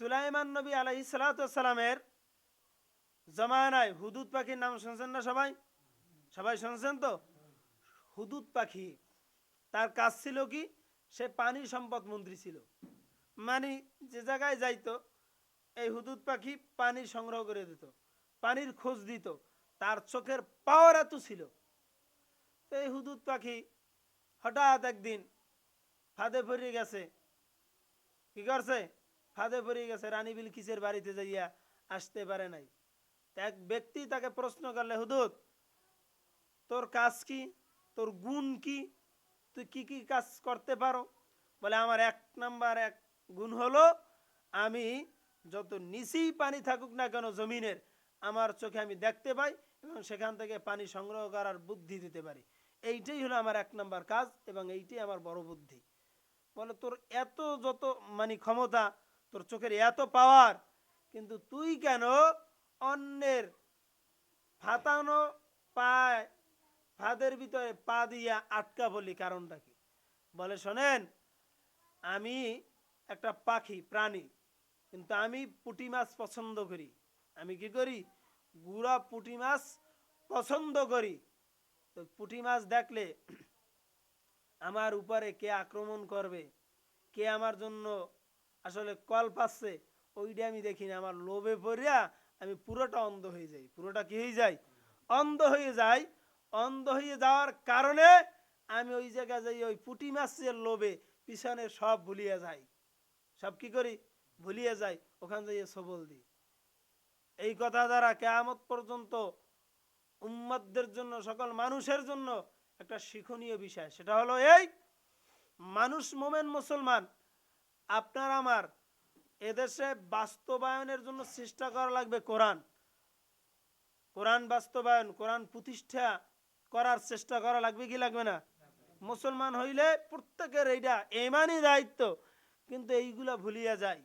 সুলাইমান নবী আলাইহিস সালাতু ওয়াস সালামের জামানায় হুদুদ পাখির নাম শুনছেন না সবাই? সবাই শুনছেন তো? হুদুদ পাখি তার কাজ ছিল কি, সে পানি সম্পদ মন্ত্রী ছিল। মানে যে জায়গায় যাইতো এই হুদুদ পাখি পানি সংগ্রহ করে দিত, পানির খোঁজ দিত। তার চোখের পাওয়ার এত ছিল। তো এই হুদুদ পাখি হঠাৎ একদিন ফাঁদে পড়ে গেছে। কি করছে? ফাঁদে পড়ে গেছে, রানী বিলকিসের বাড়িতে যাইয়া আসতে পারে নাই। এক ব্যক্তি তাকে প্রশ্ন করলে, হুদুদ তোর কাজ কি, তোর গুণ কি, তুই কি কি কাজ করতে পারো? বলে আমার এক নাম্বার এক গুণ হলো আমি যত নিচেই পানি থাকুক না কেন জমিনের, আমার চোখে আমি দেখতে পাই এবং সেখান থেকে পানি সংগ্রহ করার বুদ্ধি দিতে পারি। এইটাই হলো আমার এক নাম্বার কাজ এবং এইটাই আমার বড় বুদ্ধি। বলে তোর এত যত মানে ক্ষমতা, তোর চোখের এত পাওয়ার, কিন্তু তুই কেন অন্যের ফাতানো পায় ফাঁদের ভিতরে পা দিয়া আটকা বলি, কারণটা কি? বলে শোনেন, আমি একটা পাখি প্রাণী, কিন্তু আমি পুঁটি মাছ পছন্দ করি। আমি কি করি? গুড়া পুঁটি মাছ পছন্দ করি। তো পুঁটি মাছ দেখলে আমার উপরে কে আক্রমণ করবে, কে আমার জন্য আসলে কল পাচ্ছে, ওইটা আমি দেখি না। আমার লোভে পড়িয়া আমি পুরোটা অন্ধ হয়ে যাই। পুরোটা কি হয়ে যায়? অন্ধ হয়ে যাই। অন্ধ হয়ে যাওয়ার কারণে আমি ওই জায়গায় যাই, ওই পুঁটি মাছের লোভে পিছনে সব ভুলিয়ে যাই। সব কি করি? ভুলিয়ে যাই, ওখান যাইয়ে সবল দিই। এই কথা দ্বারা কিয়ামত পর্যন্ত উম্মতদের জন্য, সকল মানুষের জন্য একটা শিক্ষণীয় বিষয়। সেটা হলো এই, মানুষ মোমেন মুসলমান আপনার আমার এদেশে বাস্তবায়নের জন্য চেষ্টা করা লাগবে কোরআন। কোরআন বাস্তবায়ন, কোরআন প্রতিষ্ঠা করার চেষ্টা করা লাগবে কি লাগবে না? মুসলমান হইলে প্রত্যেকের এইটা ইমানি দায়িত্ব, কিন্তু এইগুলা ভুলিয়া যায়।